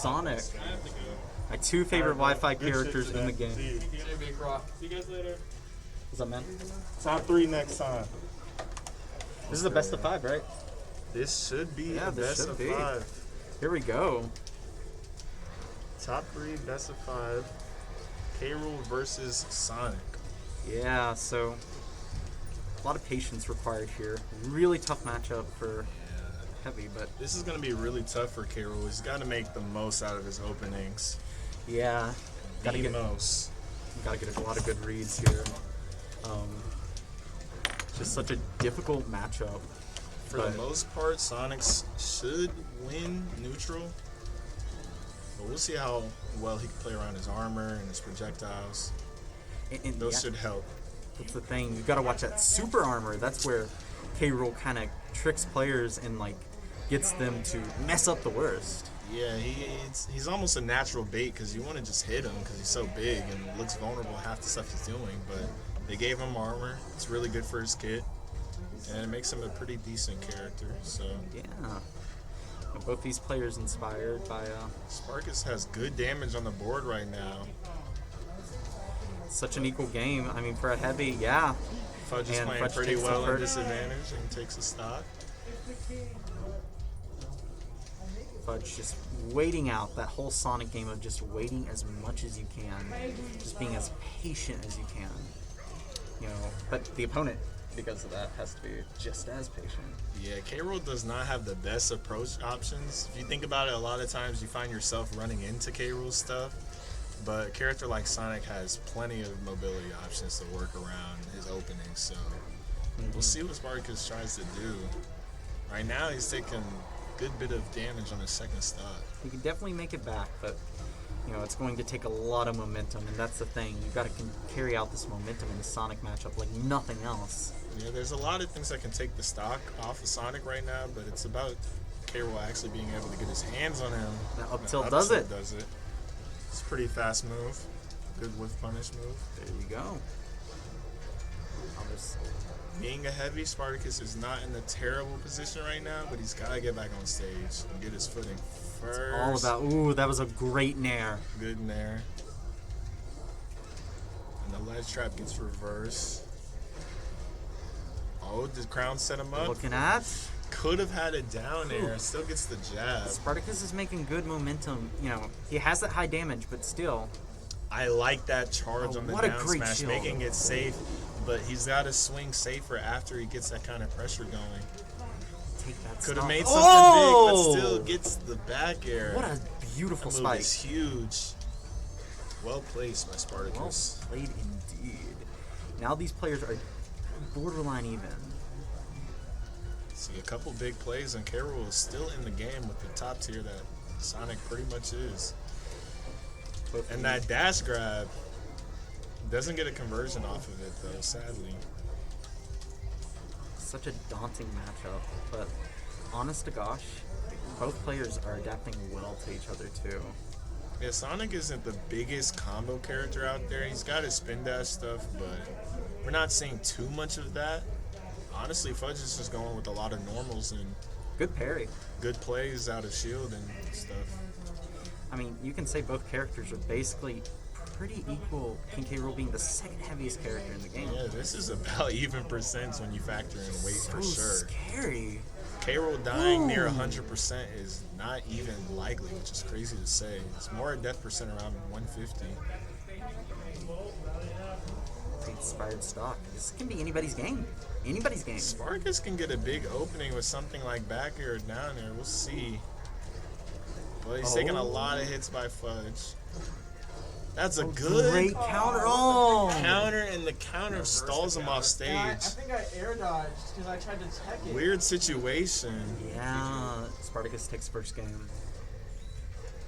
Sonic. My two favorite Wi-Fi characters in the game. See you guys later. What's up, man? Top 3 next time. This is the best of 5, right? This should be the this best should of be. 5. Here we go. Top 3 best of 5. K. Rool versus Sonic. Yeah, so a lot of patience required here. Really tough matchup for Heavy, but This is going to be really tough for K. Rool. He's got to make the most out of his openings. yeah, gotta get a lot of good reads here. Just such a difficult matchup. For the most part, Sonic should win neutral. But we'll see how well he can play around his armor and his projectiles. And Those should help. That's the thing. You gotta watch that super armor. That's where K. Rool kind of tricks players and like gets them to mess up the worst. Yeah, he's almost a natural bait because you want to just hit him because he's so big and looks vulnerable half the stuff he's doing. But they gave him armor. It's really good for his kit. And it makes him a pretty decent character. So Yeah. Both these players inspired by Spartacus has good damage on the board right now. such an equal game. I mean, for a Heavy, yeah. Fudge is And playing Fudge pretty takes well the at first. disadvantage and takes a stock. Fudge just waiting out that whole Sonic game of just waiting as much as you can, just being as patient as you can. You know, but the opponent, because of that, has to be just as patient. Yeah, K. Rool does not have the best approach options. If you think about it, a lot of times you find yourself running into K. Rool stuff, but a character like Sonic has plenty of mobility options to work around his openings, so we'll see what Spartacus tries to do. Right now, he's taking a good bit of damage on his second stock. He can definitely make it back, but you know, it's going to take a lot of momentum, and that's the thing. You've got to carry out this momentum in the Sonic matchup like nothing else. Yeah, there's a lot of things that can take the stock off of Sonic right now, but it's about K. Rool actually being able to get his hands on him. That up tilt Up does tilt it. does it. It's a pretty fast move. Good whiff punish move. There you go. I'll just Being a Heavy, Spartacus is not in a terrible position right now, but he's got to get back on stage and get his footing first. all about. Ooh, that was a great nair. Good nair. And the ledge trap gets reversed. Oh, did Crown set him up? Looking at Could have had it down air. Still gets the jab. Spartacus is making good momentum. You know, he has that high damage, but still. I like that charge Oh, on the what a down great smash, shield. making it safe, but he's got to swing safer after he gets that kind of pressure going. Take that. Could have stop. made something Oh! big, but still gets the back air. What a beautiful That move spike. is huge. Well placed by Well Spartacus. played indeed. Now these players are borderline even. See a couple big plays, and K. Rool is still in the game with the top tier that Sonic pretty much is. Both And that dash grab doesn't get a conversion off of it, though, sadly. such a daunting matchup, but honest to gosh, both players are adapting well to each other too. Yeah, Sonic isn't the biggest combo character out there. He's got his spin dash stuff, but we're not seeing too much of that. Honestly, Fudge is just going with a lot of normals and Good parry. good plays out of shield and stuff. I mean, you can say both characters are basically pretty equal, King K. Rool being the second heaviest character in the game. Yeah, this is about even percents when you factor in weight so for sure. scary. K. Rool dying near Ooh. 100% is not even likely, which is crazy to say. It's more a death percent around 150. Inspired stock. This can be anybody's game. Anybody's game. Spartacus can get a big opening with something like back air or down air. We'll see. But he's taking a lot of hits by Fudge. That's a good Great counter. Oh! counter, and the counter stalls him off stage. Yeah, I think I air dodged because I tried to tech it. Weird situation. Yeah. Spartacus takes first game.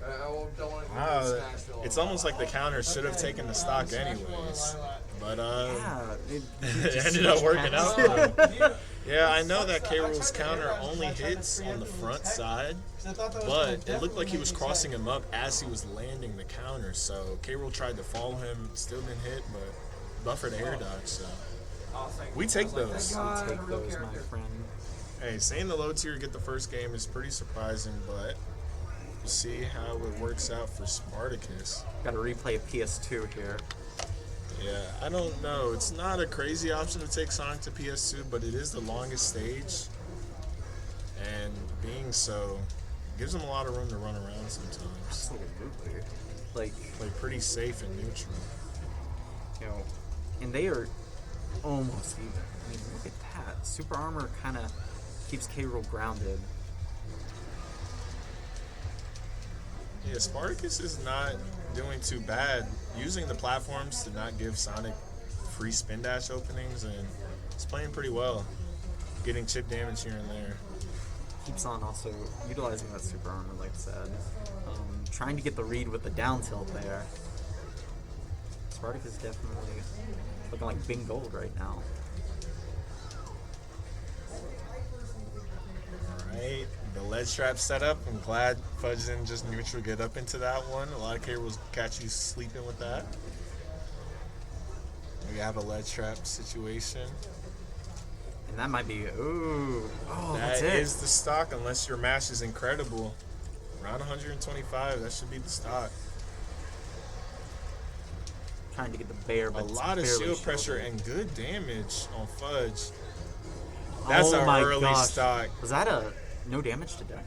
Don't want to Wow, it's almost like the counter should have taken the stock anyways. But Yeah. it ended up working out for him. Yeah, I know that K. Rool's counter only hits on the front side, but it looked like he was crossing him up as he was landing the counter. So K. Rool tried to follow him, still didn't hit, but buffered air dodge. So we take those. Take those, my friend. Hey, seeing the low tier get the first game is pretty surprising, but We'll see how it works out for Spartacus. Got to replay a PS2 here. Yeah, I don't know. It's not a crazy option to take Sonic to PS2, but it is the longest stage. And being so, gives them a lot of room to run around sometimes. Absolutely. Like, Pretty safe and neutral. you know, and they are almost even. I mean, look at that. Super Armor kind of keeps K. Rool grounded. Yeah, Spartacus is not doing too bad. Using the platforms to not give Sonic free spin dash openings, and it's playing pretty well. Getting chip damage here and there. Keeps on also utilizing that Super Armor, like I said. Trying to get the read with the down tilt there. Spartacus is definitely looking like Bing Gold right now. Alright, the ledge trap setup. I'm glad Fudge didn't just neutral get up into that one. A lot of cables catch you sleeping with that. We have a ledge trap situation. And that might be, ooh, oh, that's That it. is the stock unless your mash is incredible. Around 125, that should be the stock. Trying to get the bear, but A it's lot of barely shield pressure shielded. and good damage on Fudge. That's Oh an my early gosh. stock. Was that a no damage to death?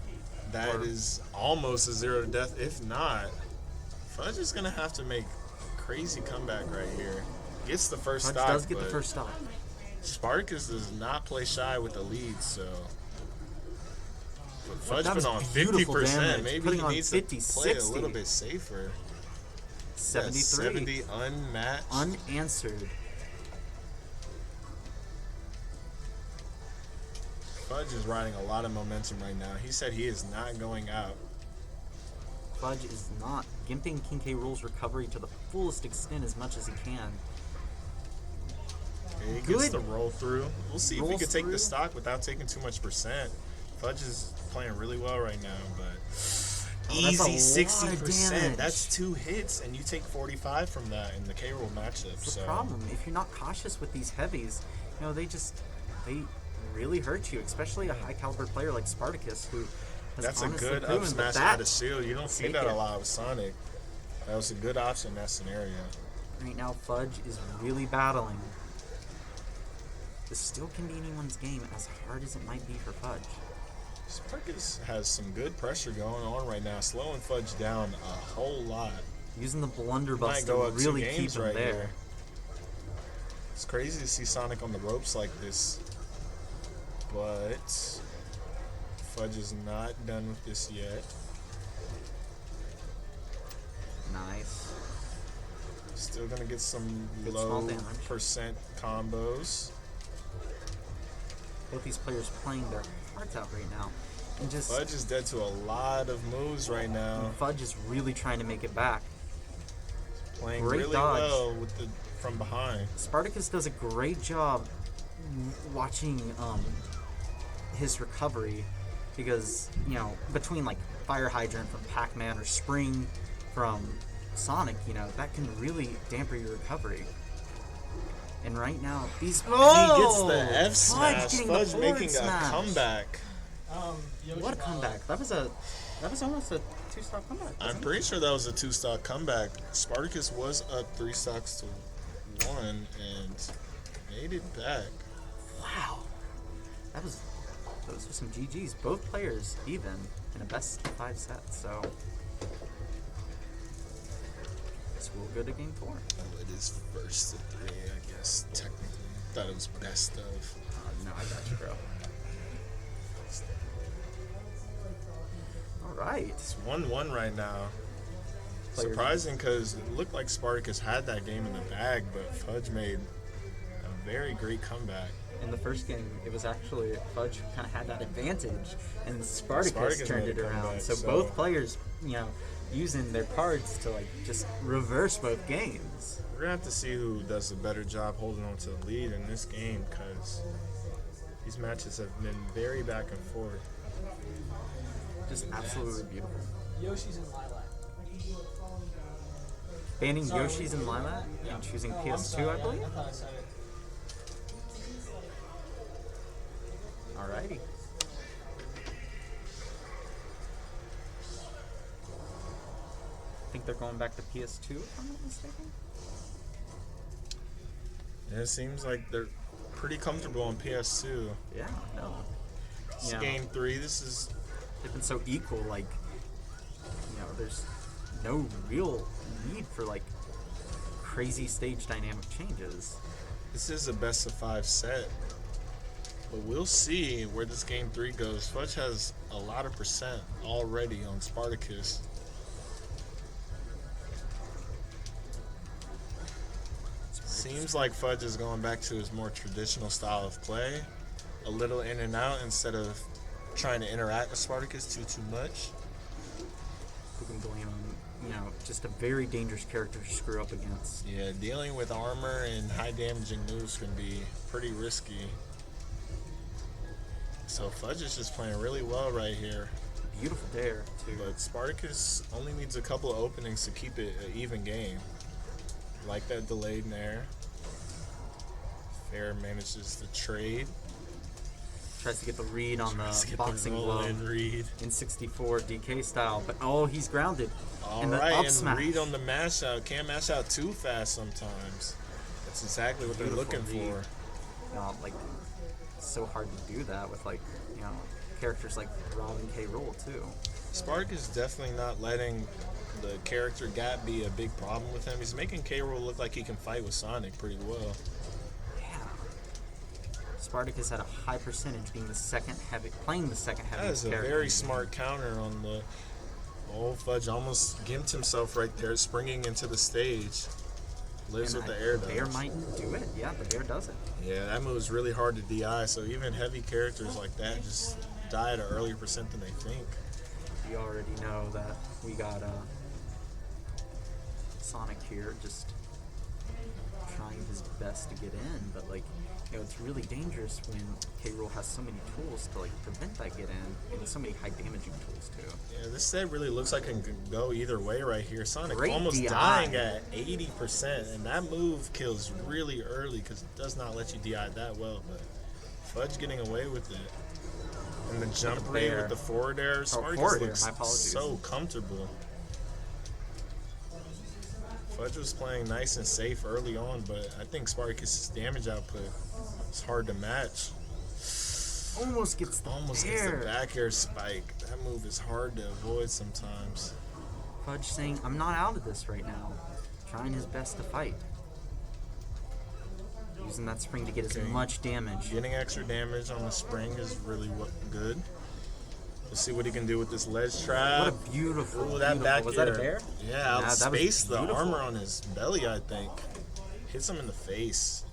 That Or- is almost a 0 to death. If not, Fudge is going to have to make a crazy comeback right here. Gets the first Fudge stock, does get the but first stock. Spartacus does not play shy with the lead, so. But Fudge That been was on beautiful 50%. damage, Maybe putting he on needs 50, to play 60. a little bit safer. 73. 70 unmatched. Unanswered. Fudge is riding a lot of momentum right now. He said he is not going out. Fudge is not gimping King K. Rool's recovery to the fullest extent as much as he can. He gets Good. the roll through. We'll see if he Rolls can take through. the stock without taking too much percent. Fudge is playing really well right now, but Oh, that's a lot easy of 60%. damage. That's 2 hits, and you take 45 from that in the K Rool matchup. That's the So problem. If you're not cautious with these heavies, you know, they really hurt you, especially a high caliber player like Spartacus, who has that's a honestly good proven up smash that out of shield. You don't see take that a it. lot with Sonic. That was a good option in that scenario. right now Fudge is really battling. This still can be anyone's game, as hard as it might be for Fudge. Spartacus has some good pressure going on right now, slowing Fudge down a whole lot. Using the blunderbuss Might to go up 2 really keep games him right there. here. It's crazy to see Sonic on the ropes like this, but Fudge is not done with this yet. Nice. Still gonna get some Good small low damage. percent combos. Both these players playing their hearts out right now. And just Fudge is dead to a lot of moves right now. Fudge is really trying to make it back. Playing Great really dodge. well with the from behind. Spartacus does a great job watching his recovery, because, you know, between like Fire Hydrant from Pac-Man or Spring from Sonic, you know, that can really damper your recovery. And right now, he's He gets the F Fudge smash. getting the Fudge forward making smash. a comeback. Yoshi What a Ball. comeback! That was almost a 2-star comeback. I'm wasn't it? pretty sure that was a 2-stock comeback. Spartacus was up 3 stocks to 1 and made it back. Wow, those are some GGs. Both players even in a best of 5 set. So this will go to game 4. Oh, it is first of 3, I guess, technically. Thought it was best of. No, I got you, bro. All right. It's 1-1 right now. Player- Surprising because it looked like Spartacus had that game in the bag, but Fudge made a very great comeback. In the first game, it was actually Fudge kind of had that advantage, and Spartacus Spartacus turned made it a around. comeback, So so- both players, you know, using their cards to like just reverse both games. We're going to have to see who does a better job holding on to the lead in this game because these matches have been very back and forth. Just absolutely beautiful. Yoshi's in Lilac. Banning Sorry, Yoshi's and Lilac and choosing Oh, I'm PS2, sorry, I believe. I thought I said it. Alrighty. think they're going back to PS2, if I'm not mistaken. And it seems like they're pretty comfortable on PS2. Yeah, no. It's Yeah. game 3. This is They've been so equal, like, there's no real need for, like, crazy stage dynamic changes. This is a best of 5 set, but we'll see where this game 3 goes. Fudge has a lot of percent already on Spartacus. Seems like Fudge is going back to his more traditional style of play, a little in and out instead of trying to interact with Spartacus too much. Who can blame him? Just a very dangerous character to screw up against. Yeah, dealing with armor and high damaging moves can be pretty risky. So Fudge is just playing really well right here. Beautiful dare, too. But Spartacus only needs a couple of openings to keep it an even game. Like that delayed nair. Fair manages to trade. Tries to get the read on Tries to the get boxing the glove roll-in read. in 64 DK style. But, he's grounded. All and the right, up and smash. read on the mash out. Can't mash out too fast sometimes. That's exactly what they're Beautiful looking read. for. Like, it's so hard to do that with, like, characters like Rob and K. Rool, too. Spark is definitely not letting the character gap be a big problem with him. He's making K. Rool look like he can fight with Sonic pretty well. Yeah. Spartacus had a high percentage being playing the second That heaviest is a character. very smart counter on the old Fudge. Almost gimped himself right there, springing into the stage. Lives with the air The bear dodge. might do it. Yeah, the bear does it. Yeah, that move's really hard to DI, so even heavy characters like that just die at an earlier percent than they think. You already know that we got Sonic here just trying his best to get in, but it's really dangerous when K. Rool has so many tools to prevent that get in, and so many high damaging tools too. Yeah, this set really looks like it can go either way right here. Sonic Great almost DI. dying at 80%, and that move kills really early because it does not let you DI that well, but Fudge getting away with it. And the jump read bear. with the forward air, Spartacus forward air, looks my apologies. so comfortable. Fudge was playing nice and safe early on, but I think Spartacus' damage output is hard to match. Almost gets the Almost bear. gets the back air spike. That move is hard to avoid sometimes. Fudge saying, "I'm not out of this right now." Trying his best to fight. Using that spring to get as much damage. Getting extra damage on the spring is really good. Let's see what he can do with this ledge trap. What a beautiful, Ooh, that beautiful. back Was that a air. bear? Yeah, Nah, that was outspaced the beautiful. armor on his belly, I think. Hits him in the face.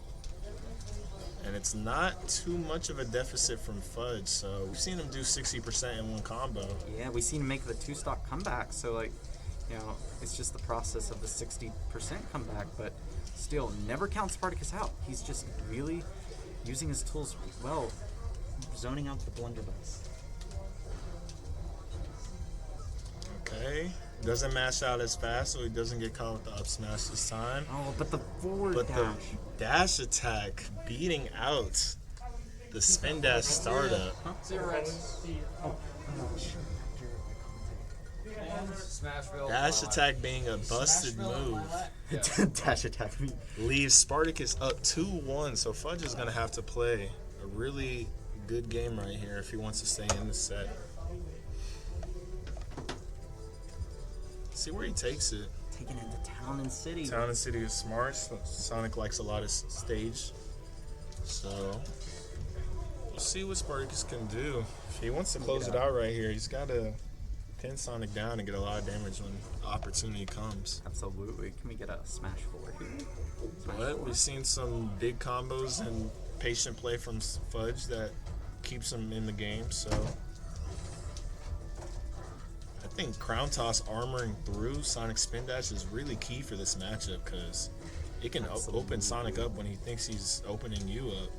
And it's not too much of a deficit from Fudge, so we've seen him do 60% in one combo. Yeah, we seen him make the two-stock comeback, so it's just the process of the 60% comeback, but still, never count Spartacus out. He's just really using his tools well, zoning out the blunderbuss. Okay. Doesn't mash out as fast, so he doesn't get caught with the up smash this time. Oh, but the forward But dash. the dash attack beating out the spin dash startup. Smashville. Dash attack being a busted move Dash attack me. leaves Spartacus up 2-1, so Fudge is going to have to play a really good game right here if he wants to stay in the set. See where he takes it. Taking it to Town and City. Town and City is smart. So Sonic likes a lot of stage. So we'll see what Spartacus can do. If he wants to close it out right here, he's got to pin Sonic down and get a lot of damage when opportunity comes. Absolutely. Can we get a smash forward here? But we've seen some big combos and patient play from Fudge that keeps him in the game. So I think Crown Toss armoring through Sonic Spin Dash is really key for this matchup because it can open Sonic up when he thinks he's opening you up.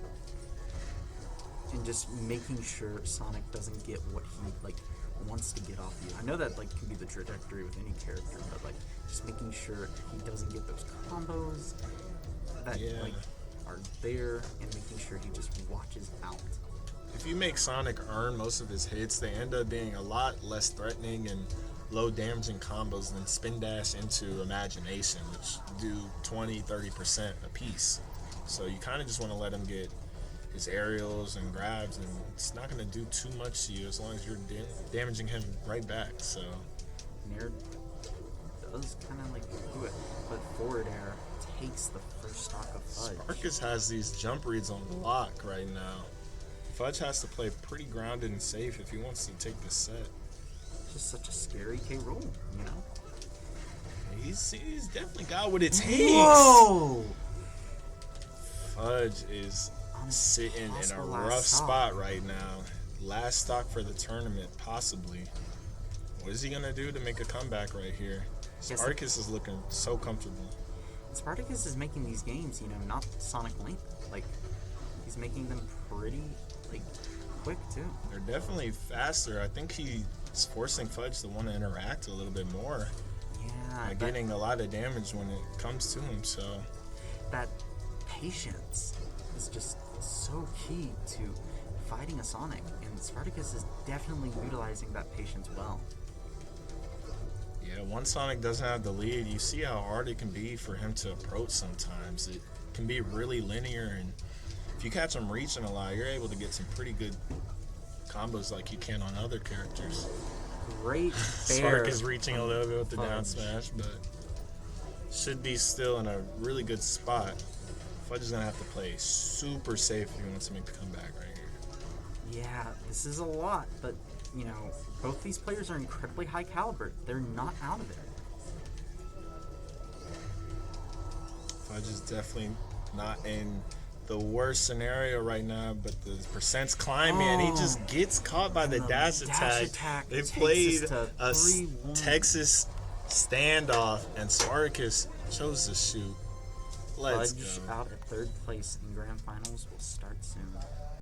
And just making sure Sonic doesn't get what he wants to get off you. I know that can be the trajectory with any character, but just making sure he doesn't get those combos that are there, and making sure he just watches out. If you make Sonic earn most of his hits, they end up being a lot less threatening and low damaging combos, then spin dash into imagination, which do 20-30% a piece. So you kind of just want to let him get his aerials and grabs, and it's not going to do too much to you as long as you're damaging him right back. So Nair does kind of like do it, but forward air takes the first stock of Fudge. Spartacus has these jump reads on lock right now. Fudge has to play pretty grounded and safe if he wants to take this set. Just such a scary K. Rool, you know? He's definitely got what it takes. Whoa! Fudge is sitting in a Possible rough last stock. spot right now. Last stock for the tournament, possibly. What is he gonna do to make a comeback right here? Spartacus is looking so comfortable. Spartacus is making these games, you know, not Sonic length. Like, he's making them pretty, like, quick, too. They're definitely faster. I think he's forcing Fudge to want to interact a little bit more. Yeah. Getting a lot of damage when it comes to him, so. That patience is just so key to fighting a Sonic, and Spartacus is definitely utilizing that patience well. Yeah, once Sonic doesn't have the lead, you see how hard it can be for him to approach sometimes. It can be really linear, and if you catch him reaching a lot, you're able to get some pretty good combos like you can on other characters. Great Spark is reaching a little bit with the down Fudge. smash, but should be still in a really good spot. Fudge is going to have to play super safe if he wants to make the comeback right here. Yeah, this is a lot, but, you know, both these players are incredibly high caliber. They're not out of there. Fudge is definitely not in the worst scenario right now, but the percent's climbing, and he just gets caught by the dash attack. They takes played us to a 3-1. Texas standoff, and Spartacus chose to shoot. Let's Fudge go. out at third place in grand finals will start soon.